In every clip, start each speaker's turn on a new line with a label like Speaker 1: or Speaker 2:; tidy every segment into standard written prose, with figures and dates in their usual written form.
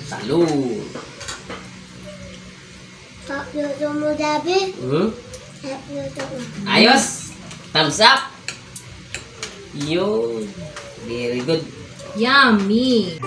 Speaker 1: Salud.
Speaker 2: Luto mo, Dabi. Luto mo.
Speaker 1: Ayos. Thumbs up. Yun. Very good.
Speaker 3: Yummy.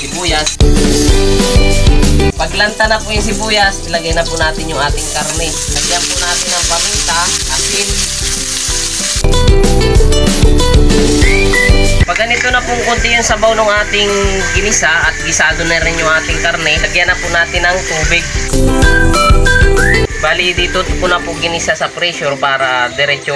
Speaker 1: Sibuyas. Paglanta na po yung sibuyas, ilagay na po natin yung ating karne. Lagyan po natin ng paminta, asin. Pag ganito na pong konti yung sabaw ng ating ginisa at gisado na rin yung ating karne, lagyan na po natin ng tubig. Bali dito po na po ginisa sa pressure para diretso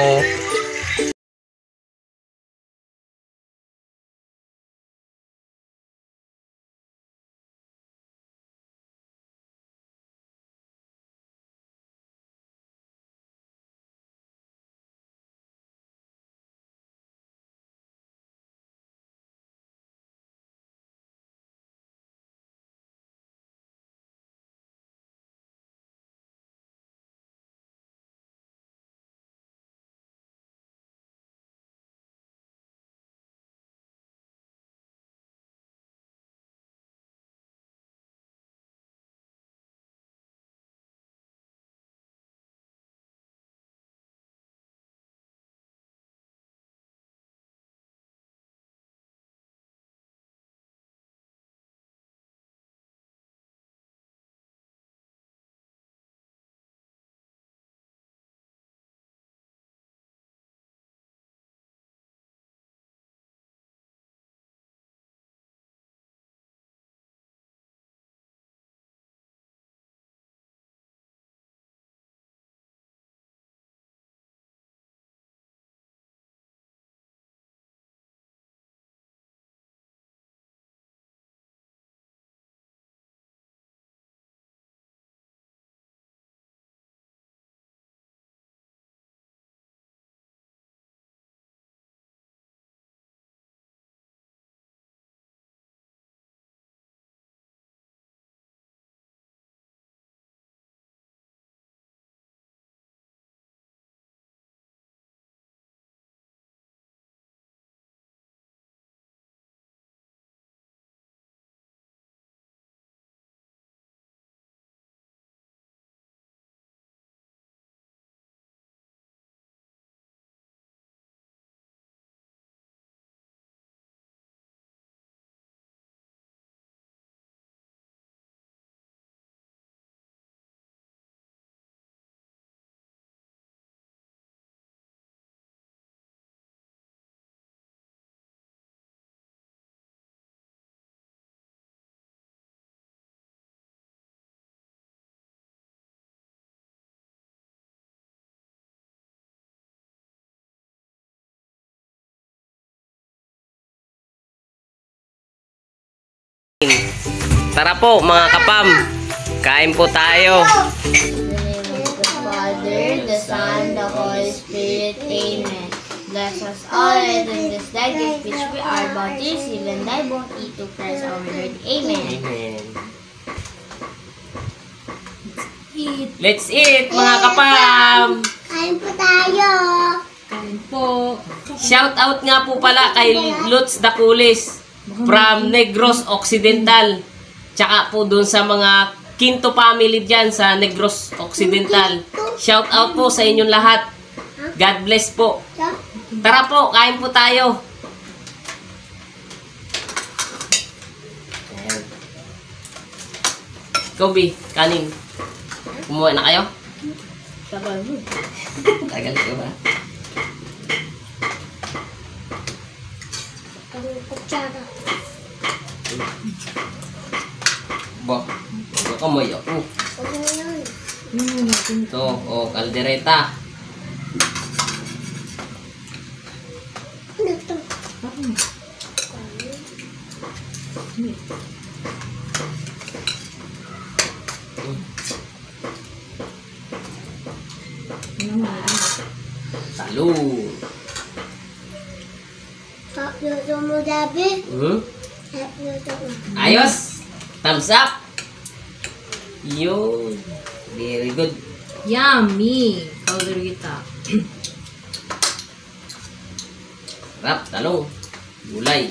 Speaker 1: Tara po mga kapam, kain po tayo.
Speaker 2: In the name of the Father, the Son, the Holy Spirit. Amen. Bless us all and in this day gift which we are about to receive and thy won't eat to Christ our Lord. Amen.
Speaker 1: Amen. Let's eat mga kapam.
Speaker 2: Kain po tayo.
Speaker 1: Shout out nga po pala kay Lutz Daculis from Negros Occidental. Tsaka po dun sa mga Quinto family dyan sa Negros Occidental. Shout out po sa inyong lahat. God bless po. Tara po, kain po tayo. Kobe, kanin. Kumuha na kayo?
Speaker 2: Tagal mo.
Speaker 1: Tagal ka ba?
Speaker 2: Kutsara.
Speaker 1: Ba, baka may ako.
Speaker 2: Ano yan?
Speaker 1: Ito, kaldereta.
Speaker 2: Ano ito?
Speaker 1: Salud.
Speaker 2: Luto mo, Dabi. Luto mo.
Speaker 1: Ayos. Thumbs up. Yun. Very good.
Speaker 3: Yummy! Kaldereta.
Speaker 1: Rap, talong. Gulay.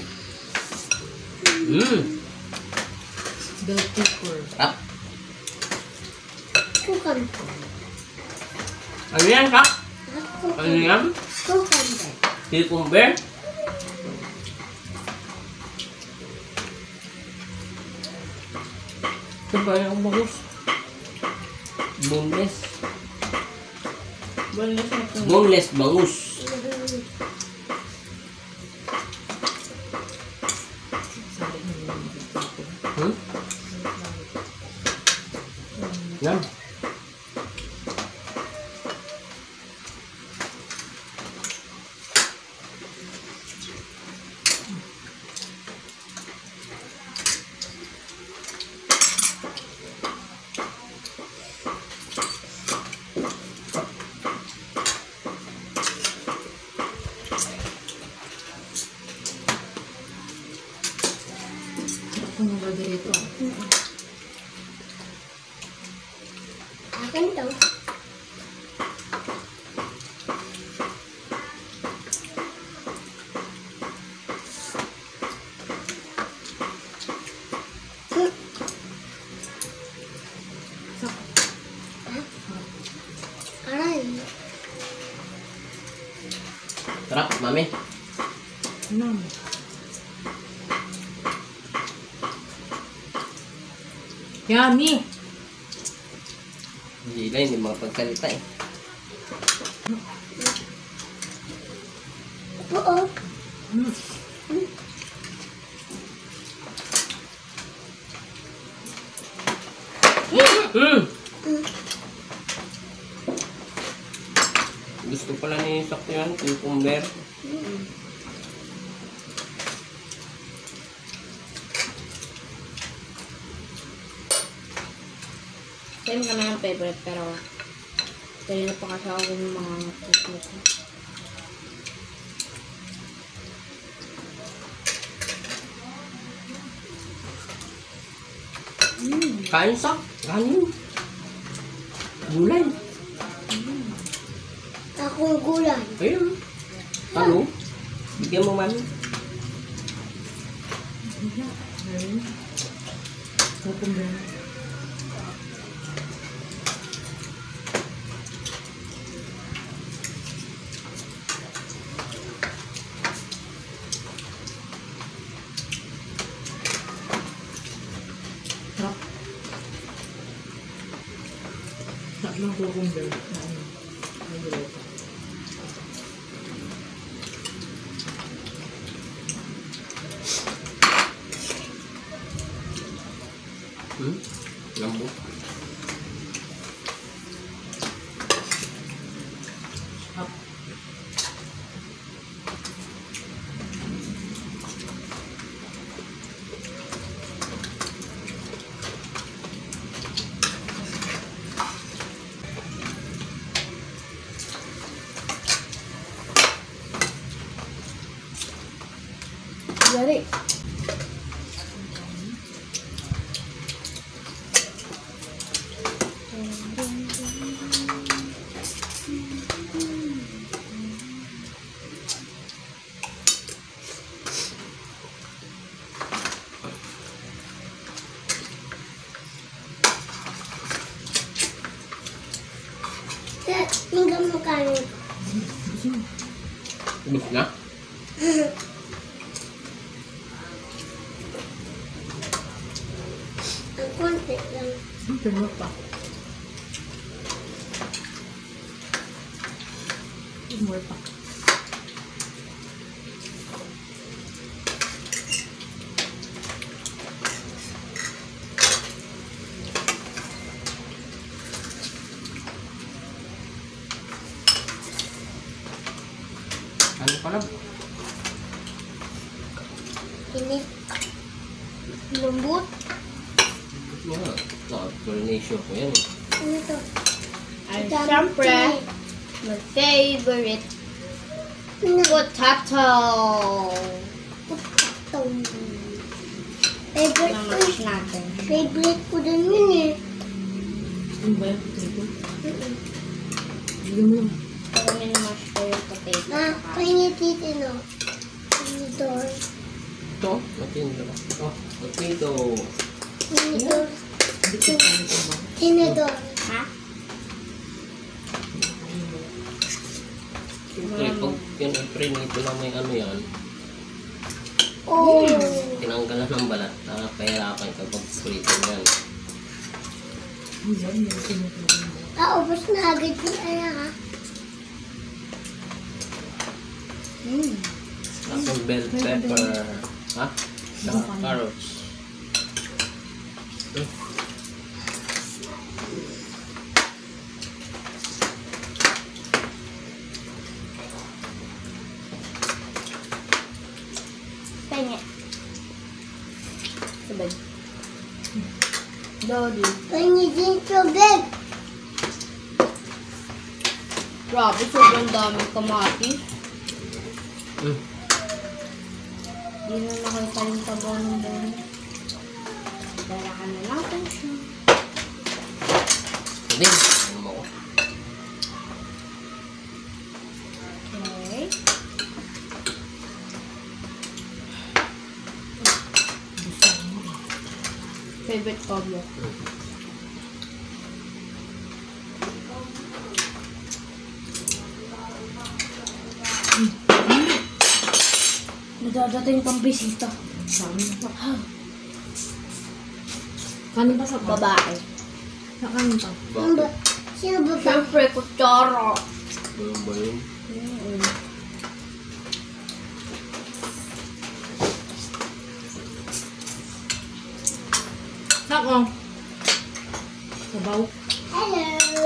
Speaker 3: Bell pepper.
Speaker 1: Rap.
Speaker 2: Kukan.
Speaker 1: Ano yan, Kak? Ano yan?
Speaker 2: Kukan.
Speaker 1: Cucumber? Ito ba yung bangus? Boneless. Boneless bangus. Yan.
Speaker 3: Ako ng kaldereta.
Speaker 2: Akin to. Aray.
Speaker 1: Sarap, mami.
Speaker 3: Ano? Yummy!
Speaker 1: Hindi na, hindi makapagsalita eh.
Speaker 2: Oo.
Speaker 1: Gusto pala ni Sakto yan, cucumber.
Speaker 2: Same kami ng favorite pero kanina pa kasi ako yung mga favorite.
Speaker 1: Kain Sak, kanin. Gulay.
Speaker 2: Akong gulay.
Speaker 1: Ayun. Ano? Bigyan mo mami.
Speaker 3: Cucumber. Sarap. Sarap ng cucumber. Kaldereta.
Speaker 1: Lambot.
Speaker 3: Sarap.
Speaker 2: Dari.
Speaker 4: Ang kanin.
Speaker 1: Ubus na?
Speaker 4: Ang konti lang.
Speaker 3: Tingnan pa. More pa.
Speaker 1: Ano pala?
Speaker 4: Init. Lambot.
Speaker 1: Yan. Coronation ko yan.
Speaker 4: Ano to?
Speaker 2: And
Speaker 4: Dami
Speaker 2: syempre,
Speaker 4: tinik.
Speaker 2: my favorite,
Speaker 4: Ano?
Speaker 2: potato.
Speaker 4: Ito. Favorite ko.
Speaker 2: Namash natin.
Speaker 4: Favorite ko din yun eh.
Speaker 3: Ano ba yung potato? Bigyan mo lang.
Speaker 2: Pero minamash ko yung potato.
Speaker 4: Ma, painitin no. Tinidor.
Speaker 1: Ito? Matindo. Oh, potato.
Speaker 4: Tinidor.
Speaker 3: Hindi ko kaya ito ba?
Speaker 4: Tinidor.
Speaker 2: Ha?
Speaker 1: Siyempre, pag yan ay prinito na may ano yan,
Speaker 4: Oh.
Speaker 1: tinanggalan ng balat, nakakahirapan kapag prito yan.
Speaker 3: Yan, yung tinutulong mo.
Speaker 4: Ubos na agad yung anak ha.
Speaker 1: Tapos bell pepper, ha? Saka carrots.
Speaker 2: Pengen. Sabay. Dodi.
Speaker 4: Painitin tubig.
Speaker 2: Grabe, sobrang daming kamatis. Hindi na nakita yung tabaw ng buwan. Darakan na natin siya.
Speaker 1: Hindi. Ano mo ko?
Speaker 2: Okay. Favorite Pablo. Nadadating pang bisita.
Speaker 3: Dami na pa. Kanin pa sa
Speaker 2: Babae.
Speaker 3: Sa kanin pa.
Speaker 4: Ano ba?
Speaker 1: Bakit?
Speaker 4: Sino ba ba?
Speaker 2: Siyempre, kutsara.
Speaker 1: Ano ba yun?
Speaker 3: Nako. Sabaw.
Speaker 4: Hello.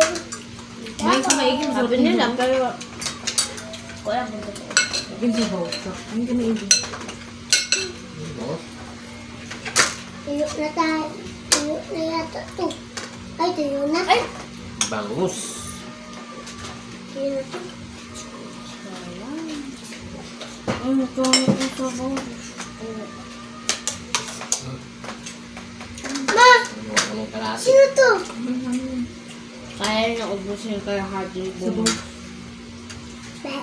Speaker 3: May kumaigin sa
Speaker 2: Sabi nila, pero wala mo ito.
Speaker 3: Igin sabaw. Ang kinaigin.
Speaker 1: Oh,
Speaker 4: Tuyo na tayo. Tuyo na yata to. Ay, tuyo na.
Speaker 2: Ay!
Speaker 1: bangus.
Speaker 4: Tuyo na to.
Speaker 2: Ano ito? Ano ito?
Speaker 4: Ma!
Speaker 1: Ano anong kalasi?
Speaker 4: Sino to?
Speaker 2: Kaya na ubusin yung kalahati yung
Speaker 3: Sabaw.
Speaker 2: buong.
Speaker 4: Ba?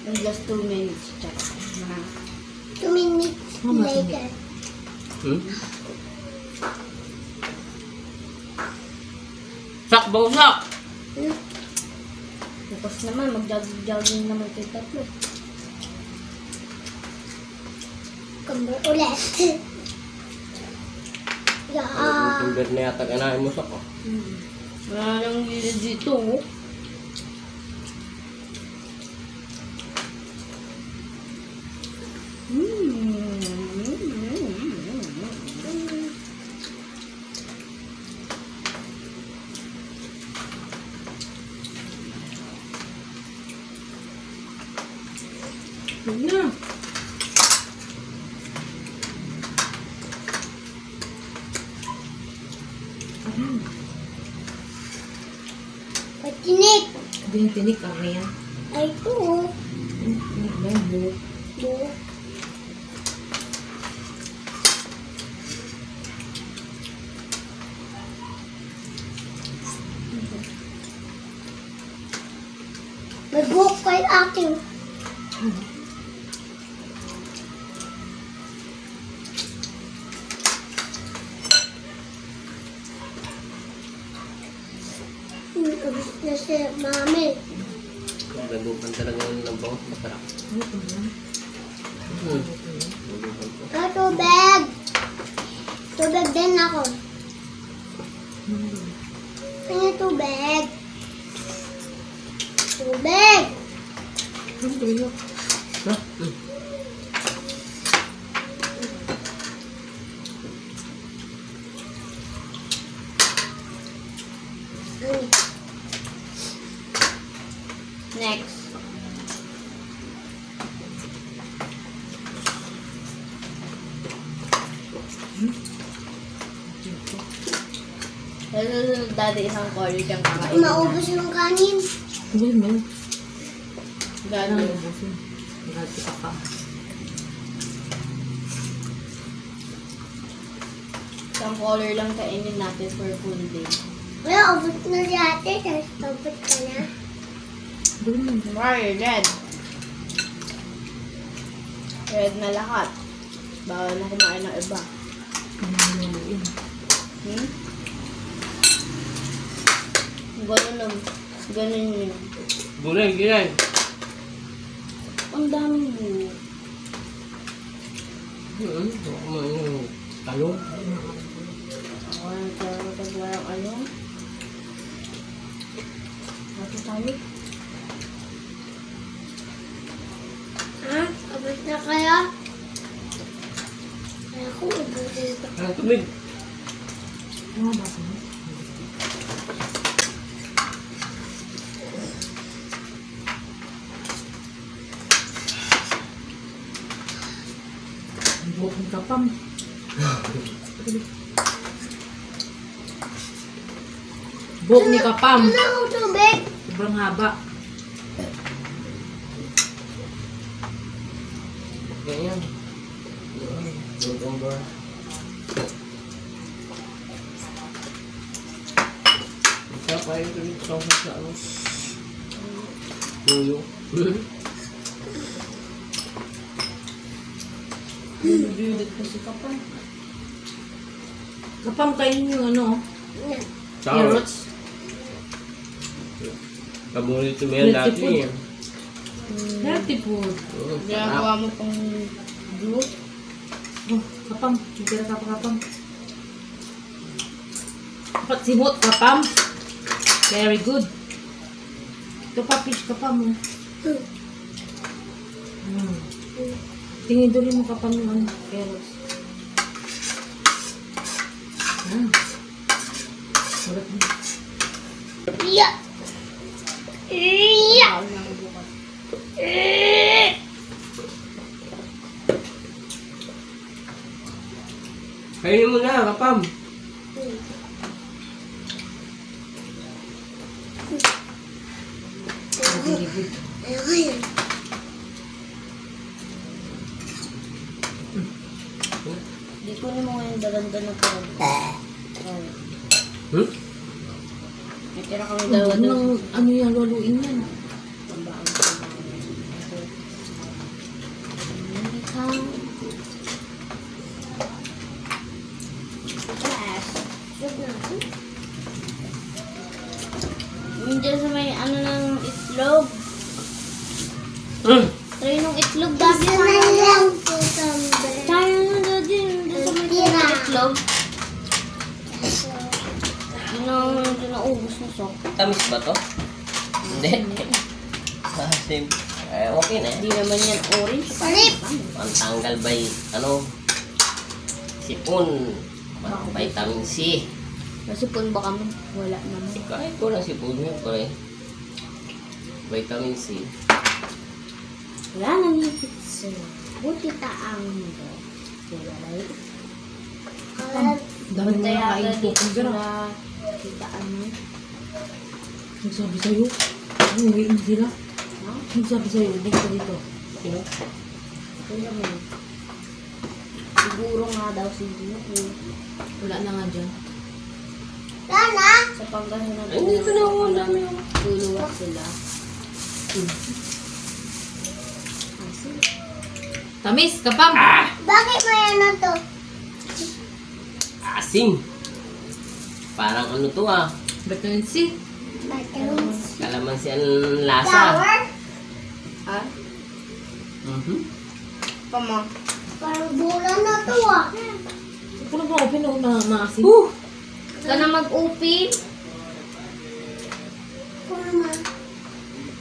Speaker 2: In just 2 minutes. Check.
Speaker 4: 2 minutes
Speaker 3: Mama,
Speaker 4: later.
Speaker 1: Sak, bausak!
Speaker 2: Tapos naman, mag-jogging naman kayo tatlo.
Speaker 4: Kumbar ulit. Yeah.
Speaker 1: Timber na yata kanahin mo sak. Oh.
Speaker 2: Wala nang gilid dito. Oh.
Speaker 3: Huwag na.
Speaker 4: Patinik.
Speaker 3: Tinik ang yan.
Speaker 4: Ay, ito.
Speaker 3: Tinik na yung buhok.
Speaker 4: Buhok. May buhok kay akin. na si Mami.
Speaker 1: Lagupan talaga yun ng bawang masarap.
Speaker 3: Ano pa yan?
Speaker 1: Lagupan ko.
Speaker 4: Ah, tubig! Tubig din ako. Ano tubig? Tubig!
Speaker 3: Ano pa yun?
Speaker 1: Ha?
Speaker 2: Next. Susunod dati isang color siyang kakainin.
Speaker 4: Maubos yung kanin.
Speaker 3: Hindi mo. Ano
Speaker 2: Gano'n.
Speaker 3: ubusin? Nagati ka pa.
Speaker 2: Isang color lang kainin natin for full day.
Speaker 4: Wala, ubos na si ate. Tapos ubos ka na.
Speaker 3: Doon mo.
Speaker 2: Tomorrow, red. Red na lahat. Bawal na kumain ng iba.
Speaker 3: Nangyayuin.
Speaker 2: Hmm? Ganun lang. Ganun yun.
Speaker 1: Gulay, gulay.
Speaker 2: Ang dami mo.
Speaker 1: Talong.
Speaker 2: Ako nagkakaroon walang ano. Bakit tayo?
Speaker 4: Ha? Ubos na kaya? Kaya ko ubos ito.
Speaker 1: Ang tubig.
Speaker 3: Mga basa mo. Ang buhok ng kapam. Buhok ni kapam.
Speaker 4: Ano ang tubig?
Speaker 3: Sobrang haba.
Speaker 1: Ganyan. November. Isa pa yung tubig sa ano. Tuyo.
Speaker 2: Bibidit ko si Kapam.
Speaker 3: Kapam kainin yung ano.
Speaker 4: Yan.
Speaker 3: Carrots.
Speaker 1: Paborito mo yan
Speaker 3: Healthy
Speaker 1: dati.
Speaker 3: food. Healthy food.
Speaker 2: Ginagawa mo pang juice.
Speaker 3: Oh, kapam. Tira ka pa kapam. Dapat simot kapam. Very good. Ito pa fish kapam. Tingin doon mo kapam yung ano. Carrots. Sarap mo.
Speaker 4: Iya! Iya!
Speaker 2: Bawal na ako bukas.
Speaker 1: Kainin mo na, kapam.
Speaker 3: Very good.
Speaker 4: Ayoko yan.
Speaker 2: Di ko naman ngayon dalanda ng parang.
Speaker 1: Hmm?
Speaker 2: May tira kami
Speaker 3: Ang
Speaker 2: dalawa
Speaker 3: ganda
Speaker 2: doon.
Speaker 3: ng ano yung laluin yan.
Speaker 2: Yung dyan sa may ano ng itlog. Try nung itlog dati
Speaker 4: Isa
Speaker 2: sa
Speaker 4: na
Speaker 2: ano.
Speaker 4: lang po tumbler.
Speaker 2: Tayo na doon din. Dun sa may
Speaker 4: Tira.
Speaker 2: itlog. Yun na ubos na sok.
Speaker 1: Tamis ba to? Hindi. Kasi, okay na.
Speaker 2: Hindi naman yan orange.
Speaker 4: Palip!
Speaker 1: Ang tanggal by, ano, sipon. Vitamin C.
Speaker 2: Nasipon ba kami? Wala naman.
Speaker 1: Kahit ko lang sipon yun, pare. Vitamin C.
Speaker 2: Wala na ni pizza. Buti taang mo. Diba?
Speaker 3: Dami mo na kain po kung gano'n.
Speaker 2: Kita ano.
Speaker 3: Nagsabi sa'yo. Umuwi na sila.
Speaker 2: Ha?
Speaker 3: Nagsabi sa'yo. Huwag ka dito.
Speaker 1: Sino?
Speaker 2: Kaya mo. Siguro nga daw siguro.
Speaker 3: Wala na nga dyan.
Speaker 4: Lana!
Speaker 2: Sa Pangasinan.
Speaker 1: Ay, dito na ako. Ang dami ako.
Speaker 2: Luluwas sila.
Speaker 3: Tamis, kapam!
Speaker 4: Bakit may ano to?
Speaker 1: Asim. Parang ano to ah.
Speaker 3: Vitamin C.
Speaker 4: Vitamin C.
Speaker 1: Kalamansi ang lasa.
Speaker 4: Sour.
Speaker 2: Ha? Pamo.
Speaker 4: Parang bulan na to ah.
Speaker 3: Puno mo open o maasin.
Speaker 2: Ka na mag-open.
Speaker 4: Kurma.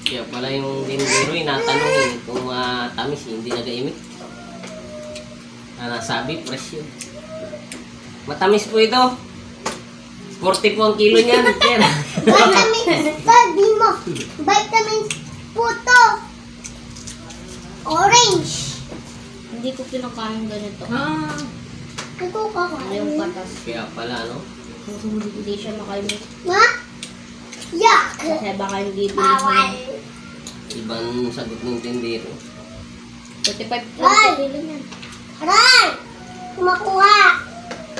Speaker 1: Kaya pala yung tindero natanong kung matamis, hindi nag-aimik. Nasabi, fresh yun. Matamis po ito. 40 po ang kilo niyan.
Speaker 4: Vitamins. Sabi mo. Vitamins po to. Orange.
Speaker 2: Hindi ko pinakain ganito.
Speaker 3: Ah,
Speaker 4: Ito kakain.
Speaker 2: Yung patas.
Speaker 1: Kaya pala, no?
Speaker 2: Hindi siya makalimit.
Speaker 4: Ma? Yuck.
Speaker 2: Kasi baka hindi
Speaker 4: Bawal.
Speaker 1: Ibang sagot ng tindero.
Speaker 2: 45
Speaker 4: Ay!
Speaker 2: kilo niyan.
Speaker 4: Aray! Kumakuha.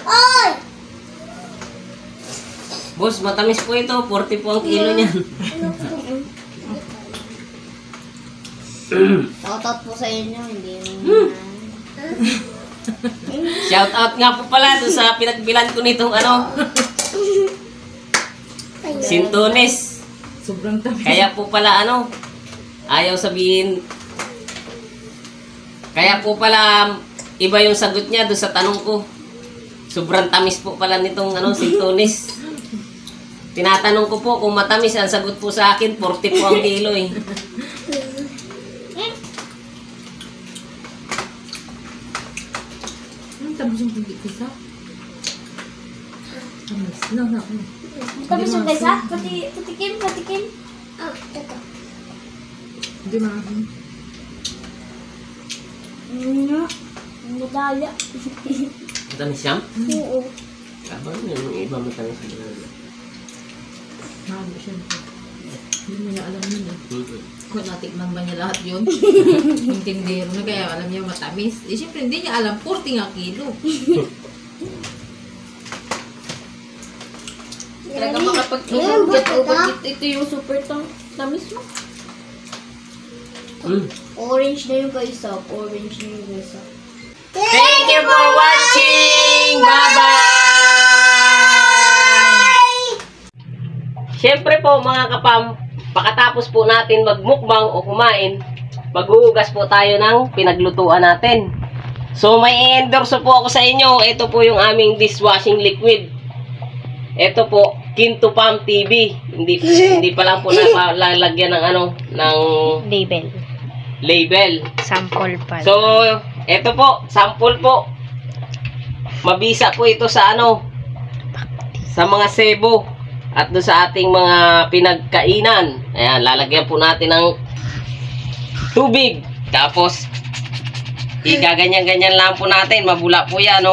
Speaker 4: Oy!
Speaker 1: Boss, matamis po ito. 40 po ang kilo niyan.
Speaker 2: Shoutout po sa inyo. Hindi naman.
Speaker 1: Shout out nga po pala doon sa pinagbilan ko nitong sintones.
Speaker 3: sobrang tamis.
Speaker 1: Kaya po pala ayaw sabihin. Kaya po pala iba yung sagot niya doon sa tanong ko. Sobrang tamis po pala nitong sintones. Tinatanong ko po kung matamis, ang sagot po sa akin 40 po ang kilo eh.
Speaker 3: Tamis yung pisa. Tamis. No.
Speaker 2: Tapos yung kaysa? Patikim.
Speaker 4: Ah, ito.
Speaker 3: Hindi maasin.
Speaker 2: Madaya.
Speaker 1: Matamis siya?
Speaker 2: Oo.
Speaker 1: Kapag yung iba matamis.
Speaker 3: Mahalo siya. Hindi mo niya alam yun eh. Kung natikman ba niya lahat yun? Yung tindero na kaya alam niya matamis. Eh syempre hindi niya alam 40 nga kilo.
Speaker 2: Talaga makapag-get over ito yung super tamis mo. Orange na yung kaysa.
Speaker 1: Thank you for watching! Bye-bye! Siyempre po mga kapam, pagkatapos po natin magmukbang o kumain, maghuhugas po tayo ng pinaglutuan natin. So may endorso po ako sa inyo. Ito po yung aming dishwashing liquid. Ito po, Kinto Pam TV. Hindi pa lang po nalalagyan ng ng label.
Speaker 2: Sample pa.
Speaker 1: So, ito po, sample po. Mabisa po ito sa sa mga sebo at doon sa ating mga pinagkainan. Ayan, lalagyan po natin ng tubig. Tapos, igaganyan-ganyan lang po natin. Mabula po yan,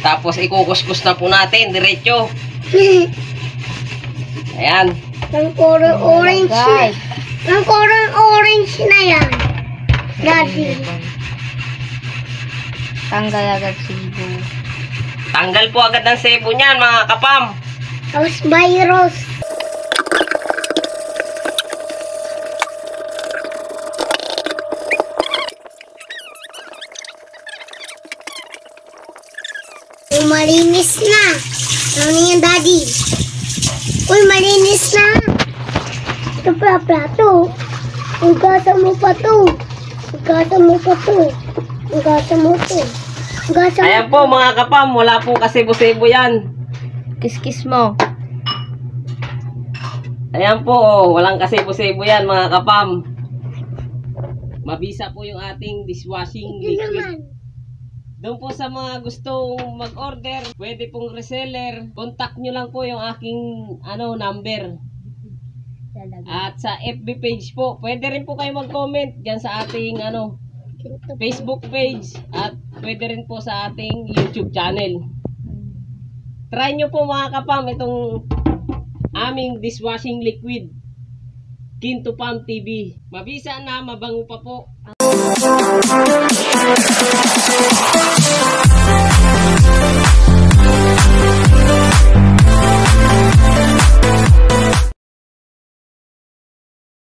Speaker 1: Tapos, ikukuskus na po natin, diretso. Ayan.
Speaker 4: Ang color orange na. Ang color orange na yan. Daddy.
Speaker 2: Tanggal agad sibo.
Speaker 1: Tanggal po agad ang sebo niyan, mga kapam.
Speaker 4: Tapos virus. Malinis na. Ano yan, Daddy? Uy, malinis na. Ito pa, plato. Ugasan mo pa to.
Speaker 1: Ayan po mga kapam, wala po kasebo-sebo yan.
Speaker 2: Kiss mo.
Speaker 1: Ayan po, walang kasebo-sebo yan mga kapam. Mabisa po yung ating dishwashing liquid. Doon po sa mga gustong mag-order, pwede pong reseller, contact nyo lang po yung aking number. At sa FB page po, pwede rin po kayo mag-comment dyan sa ating Facebook page at pwede rin po sa ating YouTube channel. Try nyo po mga kapam itong aming dishwashing liquid, Kinto Pam TV. Mabisa na, mabango pa po.